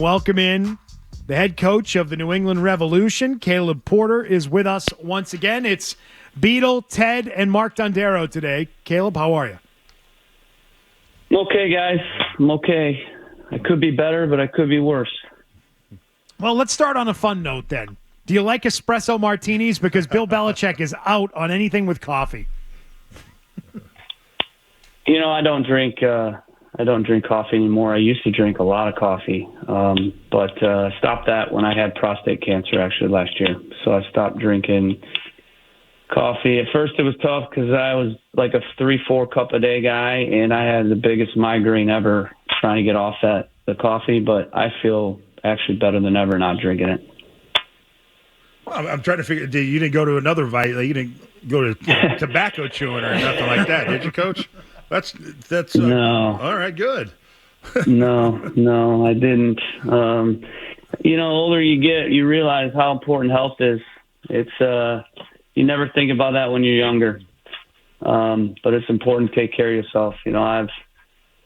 Welcome in the head coach of the New England Revolution. Caleb Porter is with us once again. It's Beetle, Ted, and Mark Dondero today. Caleb, how are you? I'm okay, guys. I'm okay. I could be better, but I could be worse. Well, let's start on a fun note then. Do you like espresso martinis? Because Bill Belichick is out on anything with coffee. I don't drink coffee anymore. I used to drink a lot of coffee, but stopped that when I had prostate cancer actually last year. So I stopped drinking coffee. At first it was tough because I was like a 3-4 cup a day guy, and I had the biggest migraine ever trying to get off the coffee. But I feel actually better than ever not drinking it. Well, I'm trying to figure. You didn't go to another you didn't go to tobacco chewing or nothing like that, did you, Coach? That's no. All right, good. No, I didn't. Older you get, you realize how important health is. It's you never think about that when you're younger, but it's important to take care of yourself. I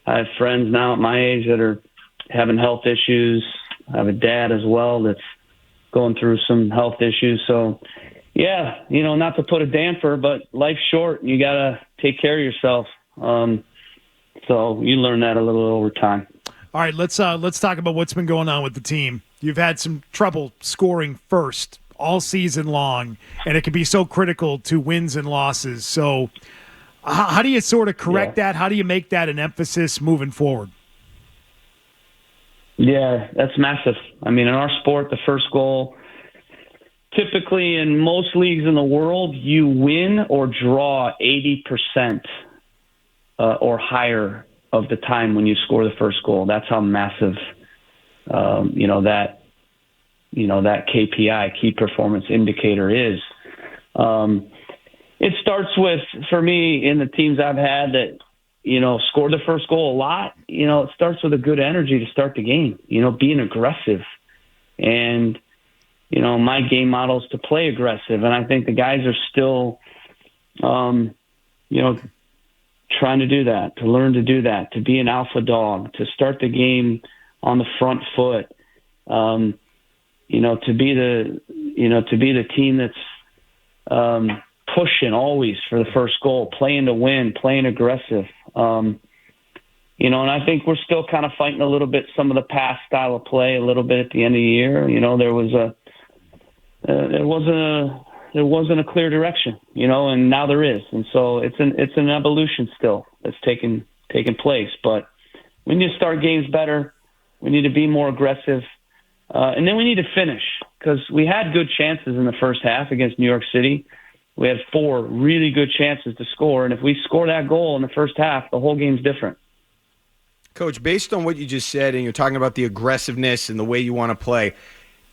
have friends now at my age that are having health issues. I have a dad as well that's going through some health issues. So, yeah, not to put a damper, but life's short. You got to take care of yourself. So you learn that a little over time. All right, let's talk about what's been going on with the team. You've had some trouble scoring first all season long, and it can be so critical to wins and losses. So how do you sort of correct that? How do you make that an emphasis moving forward? Yeah, that's massive. I mean, in our sport, the first goal, typically in most leagues in the world, you win or draw 80% or higher of the time when you score the first goal. That's how massive, that KPI, key performance indicator is. It starts with, for me, in the teams I've had that, scored the first goal a lot, it starts with a good energy to start the game, being aggressive. And, my game model is to play aggressive. And I think the guys are still, trying to do that, to learn to do that, to be an alpha dog, to start the game on the front foot, to be the team that's pushing always for the first goal, playing to win, playing aggressive. And I think we're still kind of fighting a little bit some of the past style of play a little bit at the end of the year. There wasn't a clear direction, and now there is. And so it's an evolution still that's taking place. But we need to start games better. We need to be more aggressive. And then we need to finish, because we had good chances in the first half against New York City. We had 4 really good chances to score. And if we score that goal in the first half, the whole game's different. Coach, based on what you just said, and you're talking about the aggressiveness and the way you want to play,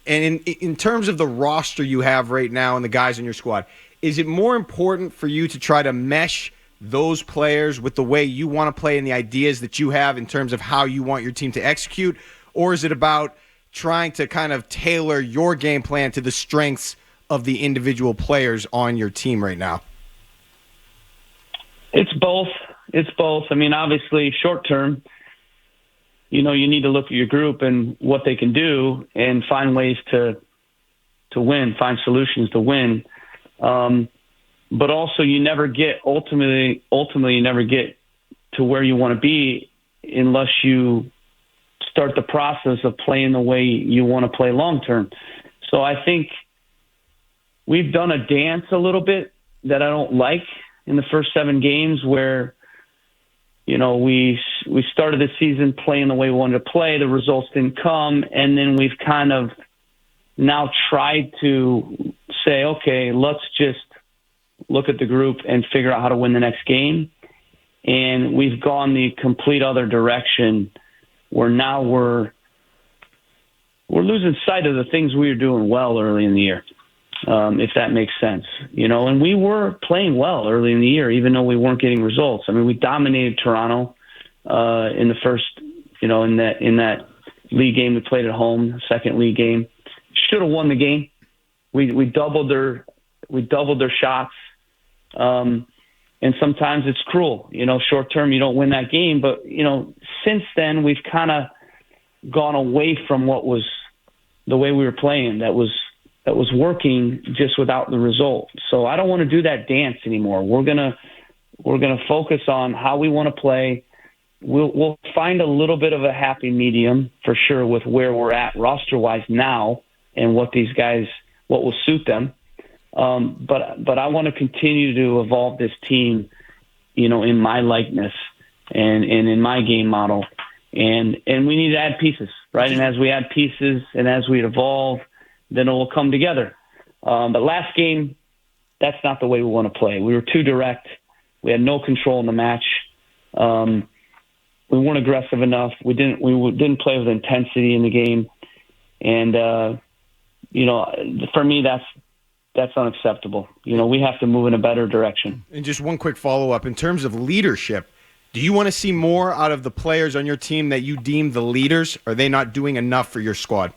and in terms of the roster you have right now and the guys in your squad, is it more important for you to try to mesh those players with the way you want to play and the ideas that you have in terms of how you want your team to execute? Or is it about trying to kind of tailor your game plan to the strengths of the individual players on your team right now? It's both. I mean, obviously, short term, you need to look at your group and what they can do and find ways to win, find solutions to win. But also, you never get ultimately you never get to where you want to be unless you start the process of playing the way you want to play long term. So I think we've done a dance a little bit that I don't like in the first 7 games, where we started the season playing the way we wanted to play. The results didn't come. And then we've kind of now tried to say, okay, let's just look at the group and figure out how to win the next game. And we've gone the complete other direction, where now we're losing sight of the things we were doing well early in the year, if that makes sense. And we were playing well early in the year, even though we weren't getting results. I mean, we dominated Toronto in the first, in that league game we played at home, second league game. Should have won the game. We doubled their shots. And sometimes it's cruel, short term, you don't win that game. But, since then we've kind of gone away from what was the way we were playing. That was working just without the result. So I don't want to do that dance anymore. We're gonna focus on how we want to play. We'll find a little bit of a happy medium for sure with where we're at roster-wise now and what will suit them. But I want to continue to evolve this team, in my likeness and in my game model. And we need to add pieces, right? And as we add pieces and as we evolve, then it will come together. But last game, that's not the way we want to play. We were too direct. We had no control in the match. We weren't aggressive enough. We didn't play with intensity in the game. And, for me, that's unacceptable. We have to move in a better direction. And just one quick follow-up. In terms of leadership, do you want to see more out of the players on your team that you deem the leaders? Are they not doing enough for your squad?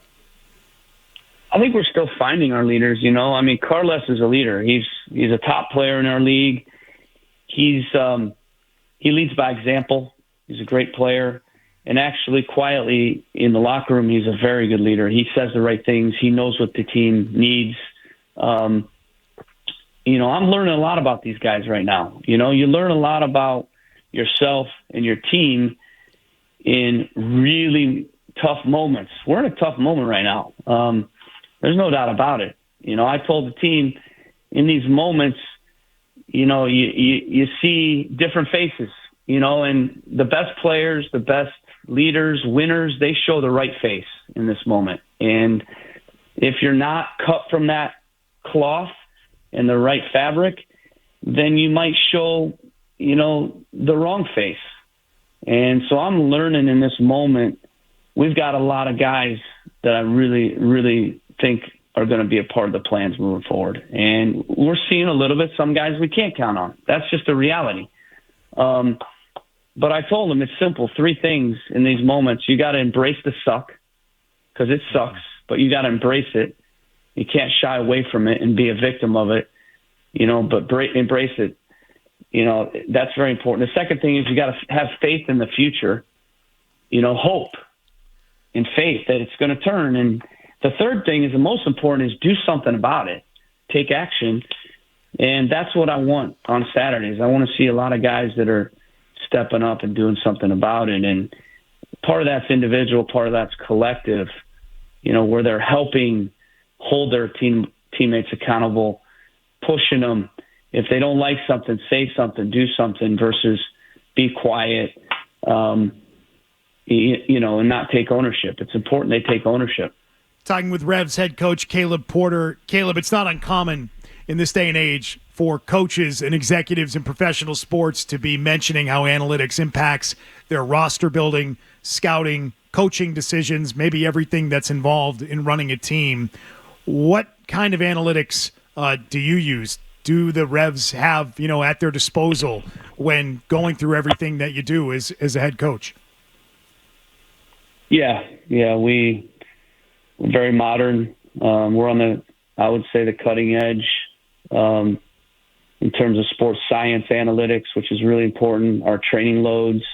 I think we're still finding our leaders, Carles is a leader. He's a top player in our league. He leads by example. He's a great player. And actually, quietly in the locker room, he's a very good leader. He says the right things. He knows what the team needs. I'm learning a lot about these guys right now. You learn a lot about yourself and your team in really tough moments. We're in a tough moment right now. There's no doubt about it. I told the team in these moments, you see different faces, and the best players, the best leaders, winners, they show the right face in this moment. And if you're not cut from that cloth and the right fabric, then you might show, the wrong face. And so I'm learning in this moment, we've got a lot of guys that I really, really think are going to be a part of the plans moving forward. And we're seeing a little bit, some guys we can't count on. That's just a reality. But I told them it's simple. 3 things in these moments. You got to embrace the suck, because it sucks, but you got to embrace it. You can't shy away from it and be a victim of it, but embrace it. That's very important. The second thing is you got to have faith in the future, hope and faith that it's going to turn. And the third thing is the most important is do something about it, take action. And that's what I want on Saturdays. I want to see a lot of guys that are stepping up and doing something about it. And part of that's individual, part of that's collective, where they're helping hold their teammates accountable, pushing them. If they don't like something, say something, do something versus be quiet, and not take ownership. It's important they take ownership. Talking with Revs head coach Caleb Porter. Caleb, it's not uncommon in this day and age for coaches and executives in professional sports to be mentioning how analytics impacts their roster building, scouting, coaching decisions, maybe everything that's involved in running a team. What kind of analytics do you use? Do the Revs have, at their disposal when going through everything that you do as a head coach? Yeah, we're very modern. We're on I would say, the cutting edge in terms of sports science analytics, which is really important. Our training loads,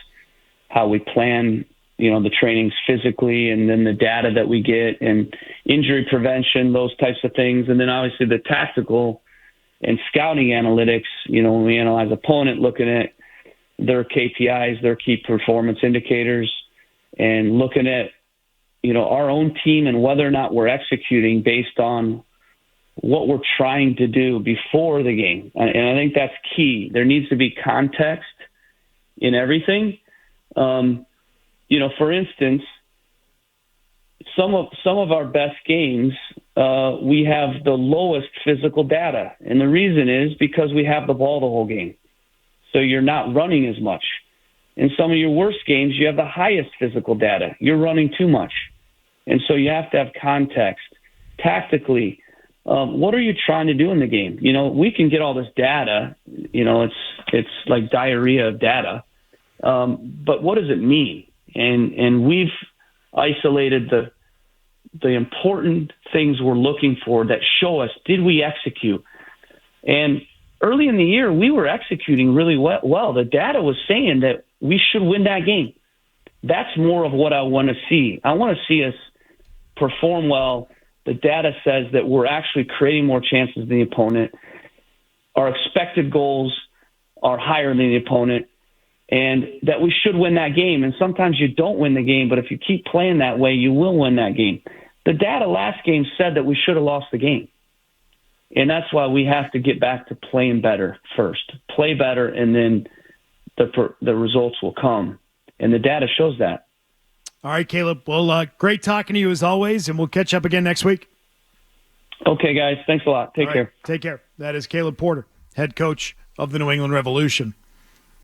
how we plan, the trainings physically, and then the data that we get, and injury prevention, those types of things. And then obviously the tactical and scouting analytics, when we analyze opponent, looking at their KPIs, their key performance indicators, and looking at, our own team and whether or not we're executing based on what we're trying to do before the game. And I think that's key. There needs to be context in everything. For instance, some of our best games, we have the lowest physical data. And the reason is because we have the ball the whole game. So you're not running as much. In some of your worst games, you have the highest physical data. You're running too much. And so you have to have context. Tactically, what are you trying to do in the game? We can get all this data. It's like diarrhea of data. But what does it mean? And we've isolated the important things we're looking for that show us, did we execute? And early in the year, we were executing really well. The data was saying that we should win that game. That's more of what I want to see. I want to see us perform well. The data says that we're actually creating more chances than the opponent. Our expected goals are higher than the opponent, and that we should win that game. And sometimes you don't win the game, but if you keep playing that way, you will win that game. The data last game said that we should have lost the game. And that's why we have to get back to playing better first. Play better, and then the results will come. And the data shows that. All right, Caleb. Well, great talking to you as always, and we'll catch up again next week. Okay, guys. Thanks a lot. Take care. Take care. That is Caleb Porter, head coach of the New England Revolution.